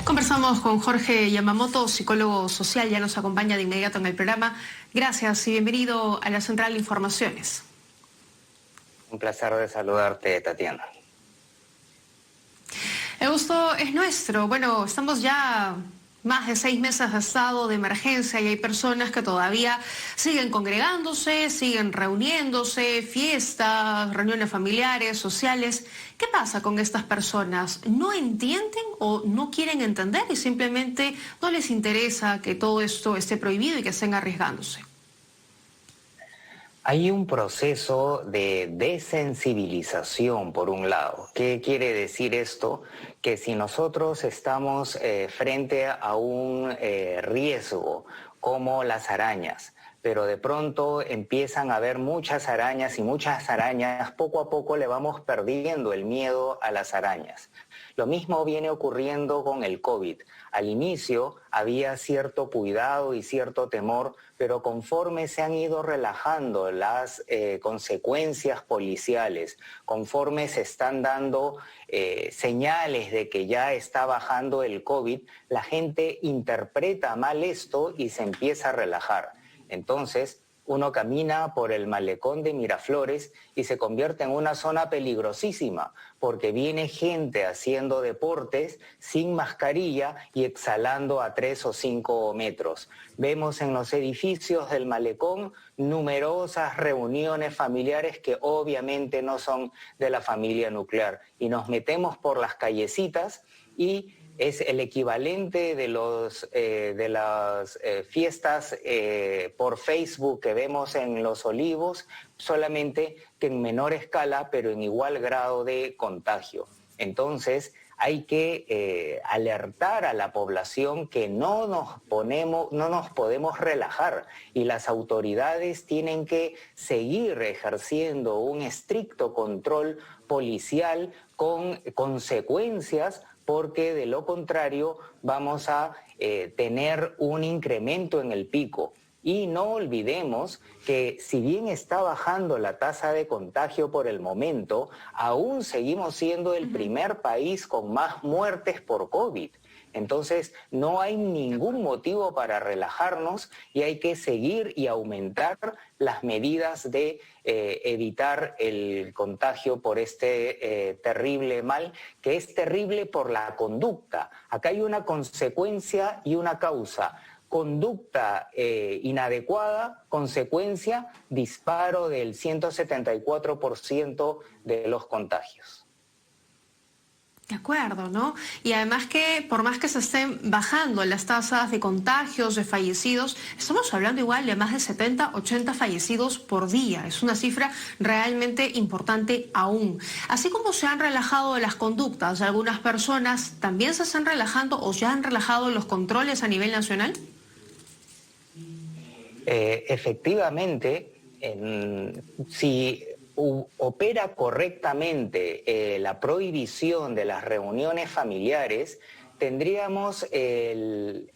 Conversamos con Jorge Yamamoto, psicólogo social, ya nos acompaña de inmediato en el programa. Gracias y bienvenido a la Central de Informaciones. Un placer de saludarte, Tatiana. El gusto es nuestro. Bueno, estamos ya más de 6 meses de estado de emergencia y hay personas que todavía siguen congregándose, siguen reuniéndose, fiestas, reuniones familiares, sociales. ¿Qué pasa con estas personas? ¿No entienden o no quieren entender y simplemente no les interesa que todo esto esté prohibido y que estén arriesgándose? Hay un proceso de desensibilización, por un lado. ¿Qué quiere decir esto? Que si nosotros estamos frente a un riesgo como las arañas, pero de pronto empiezan a haber muchas arañas y muchas arañas, poco a poco le vamos perdiendo el miedo a las arañas. Lo mismo viene ocurriendo con el COVID. Al inicio había cierto cuidado y cierto temor, pero conforme se han ido relajando las consecuencias policiales, conforme se están dando señales de que ya está bajando el COVID, la gente interpreta mal esto y se empieza a relajar. Entonces, uno camina por el malecón de Miraflores y se convierte en una zona peligrosísima porque viene gente haciendo deportes sin mascarilla y exhalando a 3 o 5 metros. Vemos en los edificios del malecón numerosas reuniones familiares que obviamente no son de la familia nuclear y nos metemos por las callecitas y es el equivalente de las fiestas por Facebook que vemos en Los Olivos, solamente que en menor escala, pero en igual grado de contagio. Entonces, hay que alertar a la población que no nos podemos relajar y las autoridades tienen que seguir ejerciendo un estricto control policial con consecuencias, porque de lo contrario vamos a tener un incremento en el pico. Y no olvidemos que si bien está bajando la tasa de contagio por el momento, aún seguimos siendo el primer país con más muertes por COVID. Entonces, no hay ningún motivo para relajarnos y hay que seguir y aumentar las medidas de evitar el contagio por este terrible mal, que es terrible por la conducta. Acá hay una consecuencia y una causa. Conducta inadecuada, consecuencia, disparo del 174% de los contagios. De acuerdo, ¿no? Y además que por más que se estén bajando las tasas de contagios, de fallecidos, estamos hablando igual de más de 70, 80 fallecidos por día. Es una cifra realmente importante aún. Así como se han relajado las conductas de algunas personas, ¿también se están relajando o ya han relajado los controles a nivel nacional? Efectivamente, si opera correctamente la prohibición de las reuniones familiares, tendríamos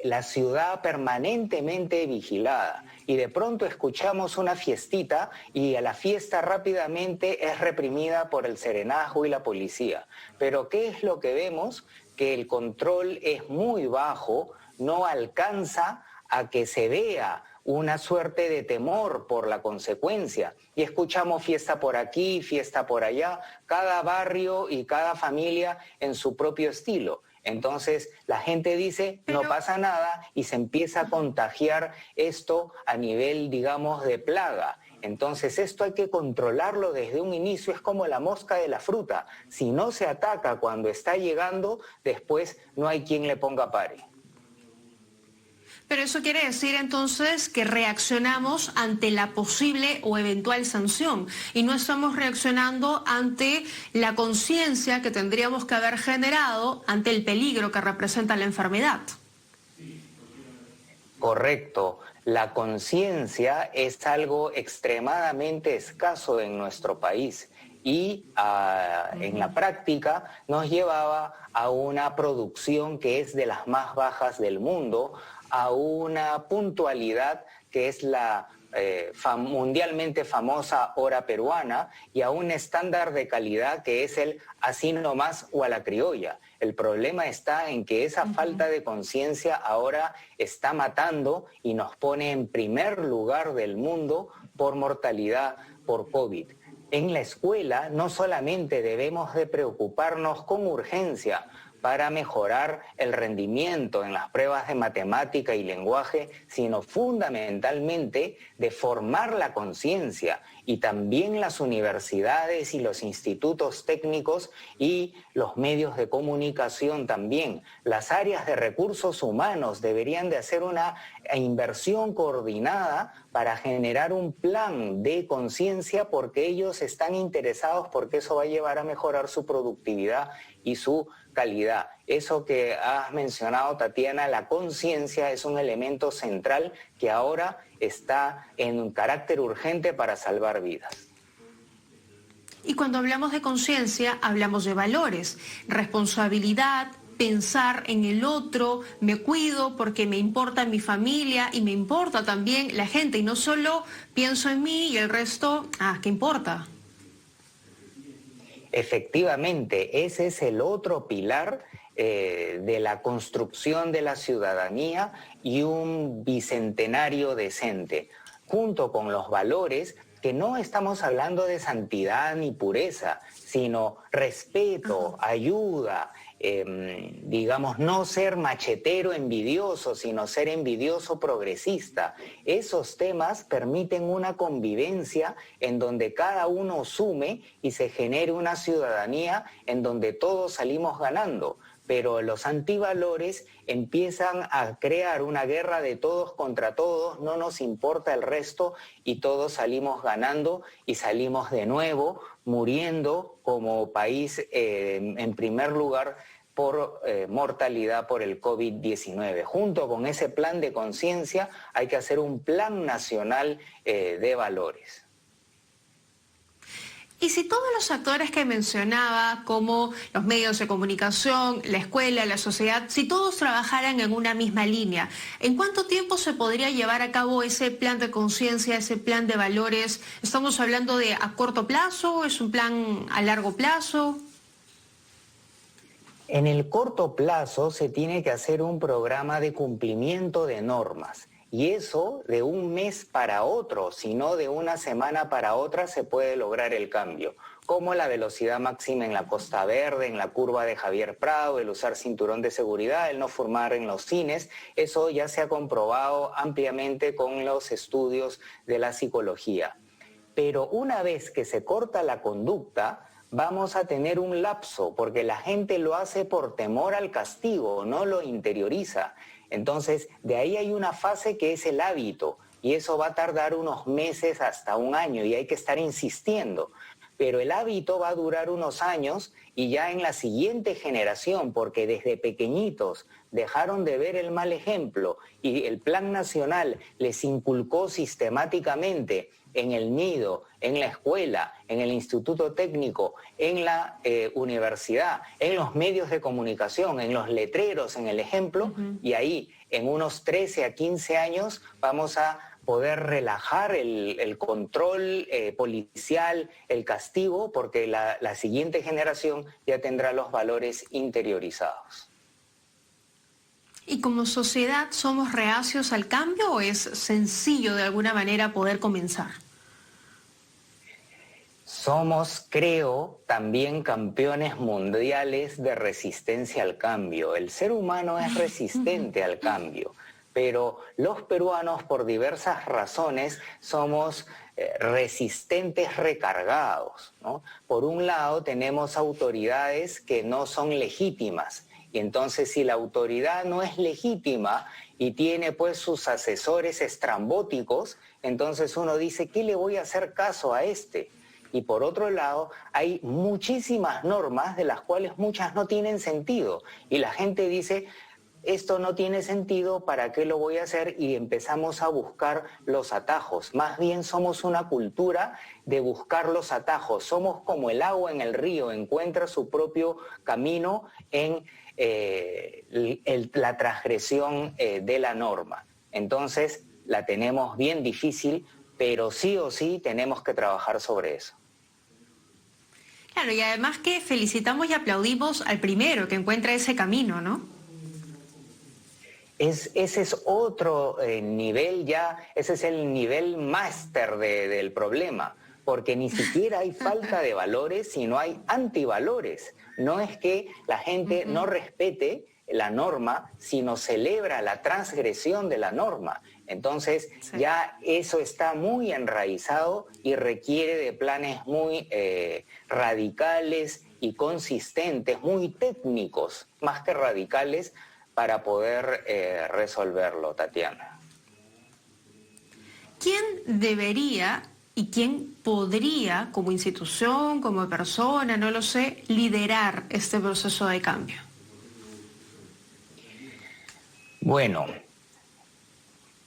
la ciudad permanentemente vigilada y de pronto escuchamos una fiestita y a la fiesta rápidamente es reprimida por el serenazgo y la policía. Pero ¿qué es lo que vemos? Que el control es muy bajo, no alcanza a que se vea una suerte de temor por la consecuencia. Y escuchamos fiesta por aquí, fiesta por allá, cada barrio y cada familia en su propio estilo. Entonces la gente dice, no pasa nada y se empieza a contagiar esto a nivel, digamos, de plaga. Entonces esto hay que controlarlo desde un inicio, es como la mosca de la fruta. Si no se ataca cuando está llegando, después no hay quien le ponga pare. Pero eso quiere decir entonces que reaccionamos ante la posible o eventual sanción y no estamos reaccionando ante la conciencia que tendríamos que haber generado ante el peligro que representa la enfermedad. Correcto. La conciencia es algo extremadamente escaso en nuestro país y en la práctica nos llevaba a una producción que es de las más bajas del mundo, a una puntualidad que es la mundialmente famosa hora peruana y a un estándar de calidad que es el así nomás o a la criolla. El problema está en que esa falta de conciencia ahora está matando y nos pone en primer lugar del mundo por mortalidad por COVID. En la escuela no solamente debemos de preocuparnos con urgencia para mejorar el rendimiento en las pruebas de matemática y lenguaje, sino fundamentalmente de formar la conciencia, y también las universidades y los institutos técnicos y los medios de comunicación también. Las áreas de recursos humanos deberían de hacer una inversión coordinada para generar un plan de conciencia, porque ellos están interesados, porque eso va a llevar a mejorar su productividad y su calidad. Eso que has mencionado, Tatiana, la conciencia es un elemento central que ahora está en carácter urgente para salvar vidas. Y cuando hablamos de conciencia, hablamos de valores, responsabilidad, pensar en el otro, me cuido porque me importa mi familia y me importa también la gente, y no solo pienso en mí y el resto, ¿qué importa? Efectivamente, ese es el otro pilar de la construcción de la ciudadanía y un bicentenario decente, junto con los valores, que no estamos hablando de santidad ni pureza, sino respeto, ayuda, digamos, no ser machetero envidioso, sino ser envidioso progresista. Esos temas permiten una convivencia en donde cada uno sume y se genere una ciudadanía en donde todos salimos ganando. Pero los antivalores empiezan a crear una guerra de todos contra todos, no nos importa el resto y todos salimos ganando y salimos de nuevo muriendo como país en primer lugar por mortalidad por el COVID-19. Junto con ese plan de conciencia hay que hacer un plan nacional de valores. Y si todos los actores que mencionaba, como los medios de comunicación, la escuela, la sociedad, si todos trabajaran en una misma línea, ¿en cuánto tiempo se podría llevar a cabo ese plan de conciencia, ese plan de valores? ¿Estamos hablando de a corto plazo? ¿Es un plan a largo plazo? En el corto plazo se tiene que hacer un programa de cumplimiento de normas. Y eso de un mes para otro, sino de una semana para otra, se puede lograr el cambio. Como la velocidad máxima en la Costa Verde, en la curva de Javier Prado, el usar cinturón de seguridad, el no fumar en los cines. Eso ya se ha comprobado ampliamente con los estudios de la psicología. Pero una vez que se corta la conducta, vamos a tener un lapso, porque la gente lo hace por temor al castigo, no lo interioriza. Entonces, de ahí hay una fase que es el hábito, y eso va a tardar unos meses hasta un año, y hay que estar insistiendo. Pero el hábito va a durar unos años, y ya en la siguiente generación, porque desde pequeñitos dejaron de ver el mal ejemplo, y el Plan Nacional les inculcó sistemáticamente en el nido, en la escuela, en el instituto técnico, en la universidad, en los medios de comunicación, en los letreros, en el ejemplo, y ahí en unos 13 a 15 años vamos a poder relajar el control policial, el castigo, porque la siguiente generación ya tendrá los valores interiorizados. ¿Y como sociedad somos reacios al cambio o es sencillo de alguna manera poder comenzar? Somos, creo, también campeones mundiales de resistencia al cambio. El ser humano es resistente al cambio, pero los peruanos, por diversas razones, somos resistentes recargados, ¿no? Por un lado, tenemos autoridades que no son legítimas. Y entonces, si la autoridad no es legítima y tiene pues sus asesores estrambóticos, entonces uno dice, ¿qué le voy a hacer caso a este? Y por otro lado, hay muchísimas normas de las cuales muchas no tienen sentido. Y la gente dice, esto no tiene sentido, ¿para qué lo voy a hacer? Y empezamos a buscar los atajos. Más bien somos una cultura de buscar los atajos. Somos como el agua en el río, encuentra su propio camino en la transgresión de la norma. Entonces la tenemos bien difícil pero sí o sí tenemos que trabajar sobre eso. Claro, y además que felicitamos y aplaudimos al primero que encuentra ese camino, ¿no? Ese es otro nivel ya, ese es el nivel máster del problema, porque ni siquiera hay falta de valores, sino hay antivalores. No es que la gente no respete la norma, sino celebra la transgresión de la norma. Entonces ya eso está muy enraizado y requiere de planes muy radicales y consistentes, muy técnicos, más que radicales, para poder resolverlo, Tatiana. ¿Quién debería y quién podría, como institución, como persona, no lo sé, liderar este proceso de cambio? Bueno,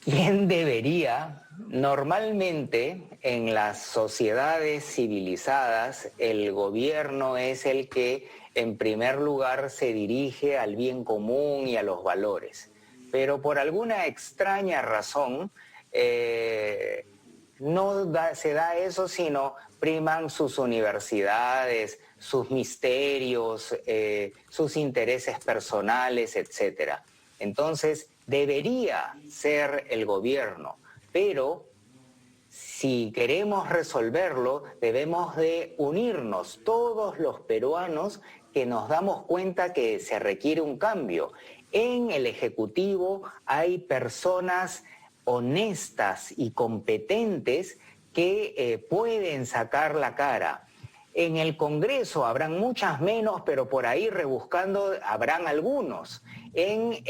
¿quién debería? Normalmente en las sociedades civilizadas el gobierno es el que en primer lugar se dirige al bien común y a los valores. Pero por alguna extraña razón se da eso, sino priman sus universidades, sus misterios, sus intereses personales, etc. Entonces debería ser el gobierno, pero si queremos resolverlo, debemos de unirnos todos los peruanos que nos damos cuenta que se requiere un cambio. En el Ejecutivo hay personas honestas y competentes que pueden sacar la cara. En el Congreso habrán muchas menos, pero por ahí rebuscando habrán algunos. En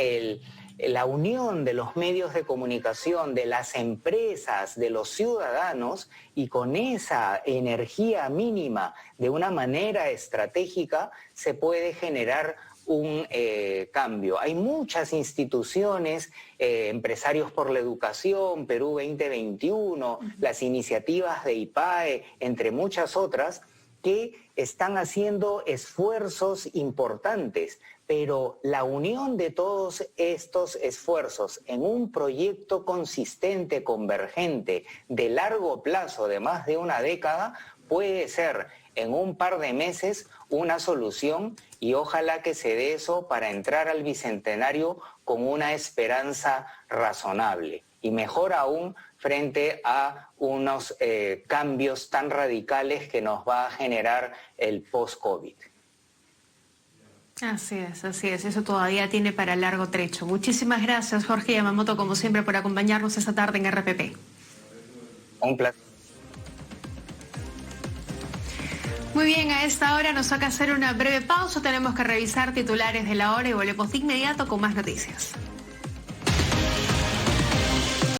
la unión de los medios de comunicación, de las empresas, de los ciudadanos, y con esa energía mínima, de una manera estratégica, se puede generar un cambio. Hay muchas instituciones, Empresarios por la Educación, Perú 2021, las iniciativas de IPAE, entre muchas otras, que están haciendo esfuerzos importantes, pero la unión de todos estos esfuerzos en un proyecto consistente, convergente, de largo plazo, de más de una década, puede ser en un par de meses una solución, y ojalá que se dé eso para entrar al Bicentenario con una esperanza razonable. Y mejor aún frente a unos cambios tan radicales que nos va a generar el post-COVID. Así es, eso todavía tiene para largo trecho. Muchísimas gracias, Jorge Yamamoto, como siempre, por acompañarnos esta tarde en RPP. Un placer. Muy bien, a esta hora nos toca hacer una breve pausa, tenemos que revisar titulares de la hora y volvemos de inmediato con más noticias.